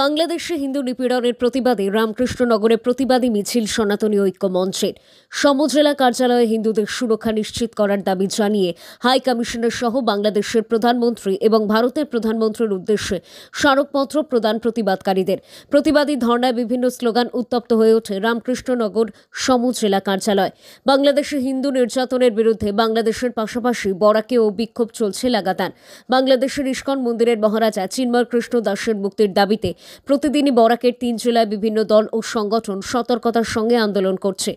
বাংলাদেশে হিন্দু নিপীড়নের প্রতিবাদে রামকৃষ্ণনগরে প্রতিবাদী মিছিল সনাতনী ঐক্য মঞ্চের। সমজেলা কার্যালয়ে হিন্দুদের সুরক্ষা নিশ্চিত করার দাবি জানিয়ে হাই কমিশনার সহ বাংলাদেশের প্রধানমন্ত্রী এবং ভারতের প্রধানমন্ত্রীর উদ্দেশ্যে স্মারকপত্র প্রদান প্রতিবাদকারীদের। প্রতিবাদী ধর্নায় বিভিন্ন স্লোগান উত্তপ্ত হয়ে ওঠে রামকৃষ্ণনগর সমজেলা কার্যালয়। বাংলাদেশে হিন্দু নির্যাতনের বিরুদ্ধে বাংলাদেশের পাশাপাশি বরাকেও বিক্ষোভ চলছে লাগাতার। বাংলাদেশের ইস্কন মন্দিরের মহারাজা চিন্ময় কৃষ্ণ দাসের মুক্তির দাবিতে প্রতিদিনই বরাকের ৩ জেলায় বিভিন্ন দল ও সংগঠন সতর্কতার সঙ্গে আন্দোলন করছে।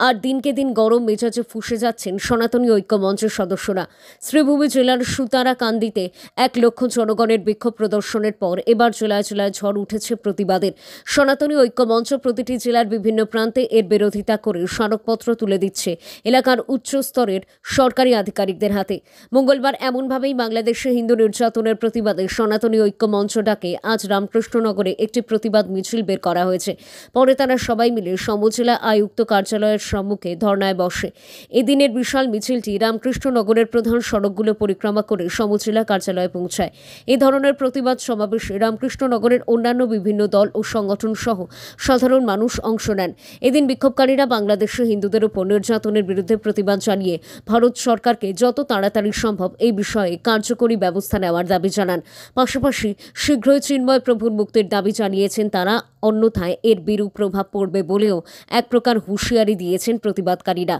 আর দিনকে দিন গরম মেজাজে ফুঁসে যাচ্ছেন সনাতনী ঐক্য মঞ্চের সদস্যরা। শ্রীভূমি জেলার সুতারাকান্দিতে ১ লক্ষ জনগণের বিক্ষোভ প্রদর্শনের পর এবার জেলায় জেলায় ঝড় উঠেছে প্রতিবাদের। সনাতনী ঐক্য মঞ্চ প্রতিটি জেলার বিভিন্ন প্রান্তে এর বিরোধিতা করে স্মারকপত্র তুলে দিচ্ছে এলাকার উচ্চ স্তরের সরকারি আধিকারিকদের হাতে। মঙ্গলবার এমনভাবেই বাংলাদেশে হিন্দু নির্যাতনের প্রতিবাদে সনাতনী ঐক্য মঞ্চ ডাকে আজ রামকৃষ্ণনগরে একটি প্রতিবাদ মিছিল বের করা হয়েছে। পরে তারা সবাই মিলে সমজেলা আয়ুক্ত কার্যালয়ের সম্মুখে ধর্নায় বসে। এদিনের বিশাল মিছিলটি রামকৃষ্ণনগরের প্রধান সড়কগুলো পরিক্রমা করে সমজেলা কার্যালয়ে পৌঁছায়। এই ধরনের প্রতিবাদ সমাবেশে রামকৃষ্ণনগরের অন্যান্য বিভিন্ন দল ও সংগঠন সহ সাধারণ মানুষ অংশ নেন। এদিন বিক্ষোভকারীরা বাংলাদেশে হিন্দুদের উপর নির্যাতনের বিরুদ্ধে প্রতিবাদ জানিয়ে ভারত সরকারকে যত তাড়াতাড়ি সম্ভব এই বিষয়ে কার্যকরী ব্যবস্থা নেওয়ার দাবি জানান। পাশাপাশি শীঘ্রই চিন্ময় প্রভুর মুক্তির দাবি জানিয়েছেন তারা, অন্যথায় এর বিরূপ প্রভাব পড়বে বলেও এক প্রকার হুঁশিয়ারি দিয়েছেন প্রতিবাদকারীরা।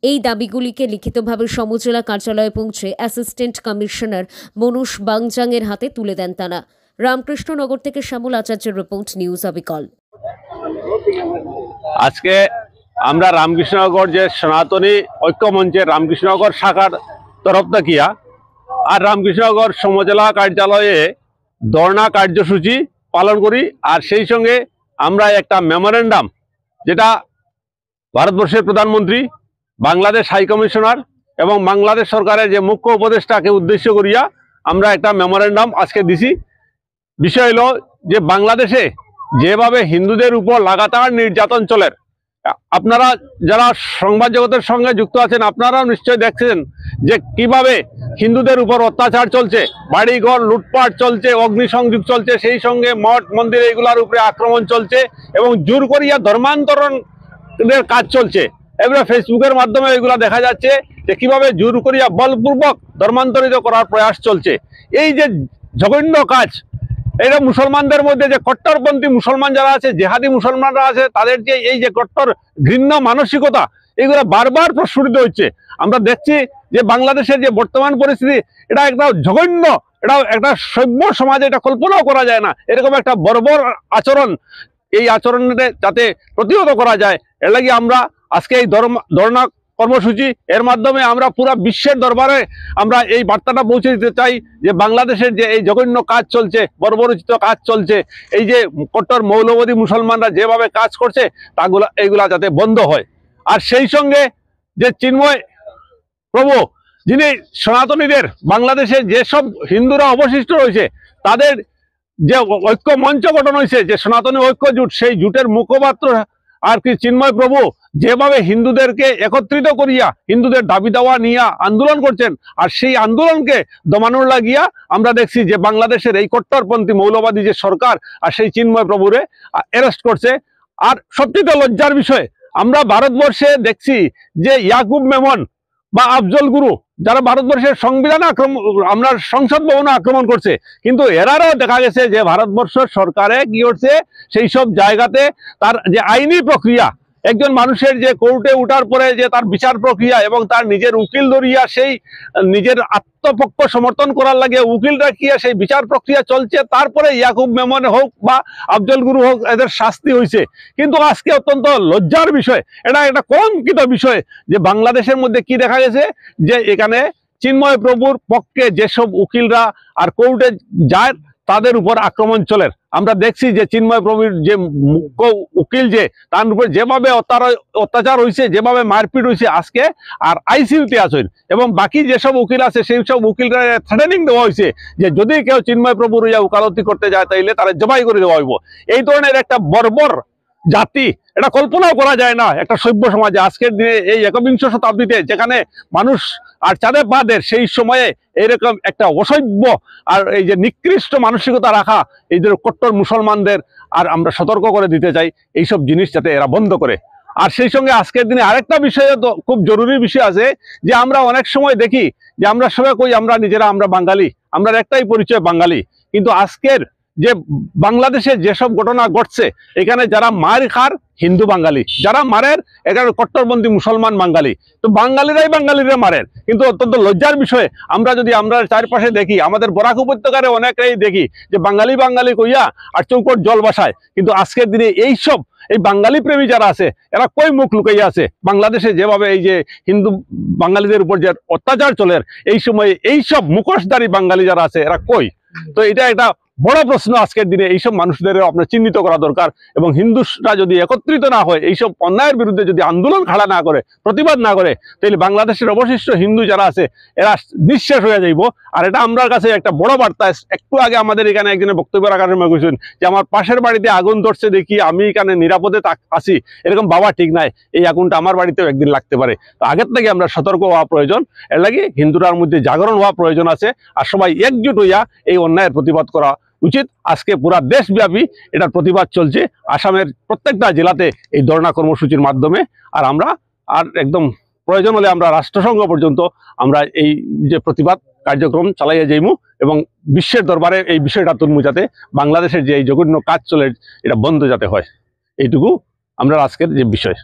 এই দাবিগুলিকে লিখিতভাবে সমজেলা কার্যালয়ে পৌঁছে অ্যাসিস্ট্যান্ট কমিশনার মনুষ বাংজাংয়ের হাতে তুলে দেন তারা। রামকৃষ্ণনগর থেকে শ্যামল আচার্যের রিপোর্ট, নিউজ অবিকল। আজকে আমরা রামকৃষ্ণনগর যে সনাতনী ঐক্য মঞ্চের রামকৃষ্ণনগর শাখার তরফ থাকিয়া আর রামকৃষ্ণনগর সমজেলা কার্যালয়ে ধর্ণা কার্যসূচি পালন করি। আর সেই সঙ্গে আমরা একটা মেমোরেন্ডাম, যেটা ভারতবর্ষের প্রধানমন্ত্রী, বাংলাদেশ হাই কমিশনার এবং বাংলাদেশ সরকারের যে মুখ্য উপদেষ্টাকে উদ্দেশ্য করিয়া আমরা একটা মেমোরেন্ডাম আজকে দিছি। বিষয় হলো যে বাংলাদেশে যেভাবে হিন্দুদের উপর লাগাতার নির্যাতন চলে, আপনারা যারা সংবাদ জগতের সঙ্গে যুক্ত আছেন আপনারাও নিশ্চয় দেখছেন যে কিভাবে হিন্দুদের উপর অত্যাচার চলছে, বাড়িঘর লুটপাট চলছে, অগ্নিসংযোগ চলছে, সেই সঙ্গে মঠ মন্দির এগুলার উপরে আক্রমণ চলছে এবং জোর করিয়া ধর্মান্তরণের কাজ চলছে। এবারে ফেসবুকের মাধ্যমে এগুলা দেখা যাচ্ছে যে কিভাবে জোর করিয়া বলপূর্বক ধর্মান্তরিত করার প্রয়াস চলছে। এই যে জঘন্য কাজ, এটা মুসলমানদের মধ্যে যে কট্টরপন্থী মুসলমান যারা আছে, জেহাদি মুসলমানরা আছে, তাদের যে এই যে কট্টর ঘৃণ্য মানসিকতা, এগুলো বারবার প্রস্ফুটিত হচ্ছে। আমরা দেখছি যে বাংলাদেশের যে বর্তমান পরিস্থিতি, এটা একটা জঘন্য, এটা একটা সভ্য সমাজে এটা কল্পনাও করা যায় না। এরকম একটা বর্বর আচরণ, এই আচরণে যাতে প্রতিহত করা যায়, এর লাগি আমরা আজকে এই ধর্ণা কর্মসূচি, এর মাধ্যমে আমরা পুরো বিশ্বের দরবারে আমরা এই বার্তাটা পৌঁছে দিতে চাই যে বাংলাদেশের যে এই জঘন্য কাজ চলছে, বর্বরোচিত কাজ চলছে, এই যে কট্টর মৌলবাদী মুসলমানরা যেভাবে কাজ করছে এইগুলা যাতে বন্ধ হয়। আর সেই সঙ্গে যে চিন্ময় প্রভু, যিনি সনাতনীদের, বাংলাদেশে যেসব হিন্দুরা অবশিষ্ট রয়েছে তাদের যে ঐক্য মঞ্চ গঠন হয়েছে, যে সনাতনী ঐক্য জোট, সেই জোটের মুখপাত্র আর কি চিন্ময় প্রভু যেভাবে হিন্দুদেরকে একত্রিত করিয়া হিন্দুদের দাবি দাওয়া নিয়ে আন্দোলন করছেন, আর সেই আন্দোলনকে দমানোর লাগিয়া আমরা দেখছি যে বাংলাদেশের এই কট্টরপন্থী মৌলবাদী যে সরকার আর সেই চিন্ময় প্রভুরে অ্যারেস্ট করছে। আর সবচেয়ে লজ্জার বিষয়, আমরা ভারতবর্ষে দেখছি যে ইয়াকুব মেমন বা আফজল গুরু, যারা ভারতবর্ষের সংবিধান আমরা সংসদ ভবনে আক্রমণ করছে, কিন্তু এরারও দেখা গেছে যে ভারতবর্ষ সরকারে কি করছে, সেই সব জায়গাতে তার যে আইনি প্রক্রিয়া, একজন মানুষের যে কোর্টে উঠার পরে যে তার বিচার প্রক্রিয়া এবং তার নিজের উকিল ধরিয়া সেই নিজের আত্মপক্ষ সমর্থন করার লাগে উকিল রাখিয়া সেই বিচার প্রক্রিয়া চলছে, তারপরে ইয়াকুব মেমন হোক বা আফজল গুরু হোক এদের শাস্তি হয়েছে। কিন্তু আজকে অত্যন্ত লজ্জার বিষয়, এটা একটা কলঙ্কিত বিষয় যে বাংলাদেশের মধ্যে কি দেখা গেছে যে এখানে চিন্ময় প্রভুর পক্ষে যেসব উকিলরা আর কোর্টে যায় তাদের উপর আক্রমণ চলে। আমরা দেখছি যে চিন্ময় প্রভুর যে মুখ্য উকিল, যে তার উপর যেভাবে অত্যাচার হয়েছে, যেভাবে মারপিট হয়েছে আজকে, আর আইসিইউতে আছেন, এবং বাকি যেসব উকিল আছে সেই সব উকিলরা থ্রেটেনিং দেওয়া হয়েছে যে যদি কেউ চিন্ময় প্রভুর উকালতি করতে যায় তাইলে তারা জবাই করে দেওয়া হইব। এই ধরনের একটা বর্বর জাতি, এটা কল্পনাও করা যায় না একটা সভ্য সমাজে। আজকের দিনে এই ১বিংশ শতাব্দীতে যেখানে মানুষ আর যাদের বাদের সেই সময়ে এরকম একটা অসভ্য আর এই যে নিকৃষ্ট মানসিকতা রাখা এই যে কট্টর মুসলমানদের আর আমরা সতর্ক করে দিতে চাই এইসব জিনিস যাতে এরা বন্ধ করে। আর সেই সঙ্গে আজকের দিনে আরেকটা বিষয় তো খুব জরুরি বিষয় আছে যে আমরা অনেক সময় দেখি যে আমরা সবাই কই আমরা নিজেরা আমরা বাঙালি, আমরা একটাই পরিচয় বাঙালি, কিন্তু আজকের যে বাংলাদেশে যেসব ঘটনা ঘটছে এখানে যারা মার খার হিন্দু বাঙালি, যারা মারের এখানে কট্টরপন্থী মুসলমান বাঙালি, তো বাঙালিরাই বাঙালিরা মারের। কিন্তু অত্যন্ত লজ্জার বিষয় আমরা যদি আমরা চারপাশে দেখি, আমাদের বরাক উপত্যকারে অনেকেই দেখি যে বাঙালি বাঙালি কইয়া আর চৌকট জল বাসায়, কিন্তু আজকের দিনে এইসব এই বাঙালি প্রেমী যারা আছে এরা কই মুখ লুকাইয়া আছে। বাংলাদেশে যেভাবে এই যে হিন্দু বাঙালিদের উপর যে অত্যাচার চলে এই সময়ে এইসব মুখোশধারী বাঙালি যারা আছে এরা কই? তো এটা একটা বড় প্রশ্ন আজকের দিনে। এইসব মানুষদের আপনার চিহ্নিত করা দরকার এবং হিন্দুরা যদি একত্রিত না হয়, এইসব অন্যায়ের বিরুদ্ধে যদি আন্দোলন খাড়া না করে, প্রতিবাদ না করে, তাহলে বাংলাদেশের অবশিষ্ট হিন্দু যারা আছে এরা নিঃশেষ হয়ে যাইব। আর এটা আমার কাছে একটা বড় বার্তা। একটু আগে আমাদের এখানে একজনের বক্তব্য রাখার সময় বলছেন যে আমার পাশের বাড়িতে আগুন ধরছে দেখি আমি এখানে নিরাপদে আছি, এরকম বাবা ঠিক নাই, এই আগুনটা আমার বাড়িতেও একদিন লাগতে পারে। তো আগের থেকে আমরা সতর্ক হওয়া প্রয়োজন, এর লাগে হিন্দুরার মধ্যে জাগরণ হওয়া প্রয়োজন আছে আর সবাই একজুট হইয়া এই অন্যায়ের প্রতিবাদ করা উচিত। আজকে পুরা দেশব্যাপী এটার প্রতিবাদ চলছে, আসামের প্রত্যেকটা জেলাতে এই ধর্ণা কর্মসূচির মাধ্যমে। আর আমরা আর একদম প্রয়োজন হলে আমরা রাষ্ট্রসংঘ পর্যন্ত আমরা এই যে প্রতিবাদ কার্যক্রম চালাইয়া যাইমু এবং বিশ্বের দরবারে এই বিষয়টা তুলমু যাতে বাংলাদেশের যে এই জঘন্য কাজ চলে এটা বন্ধ যাতে হয়। এইটুকু আমরা আজকের যে বিষয়।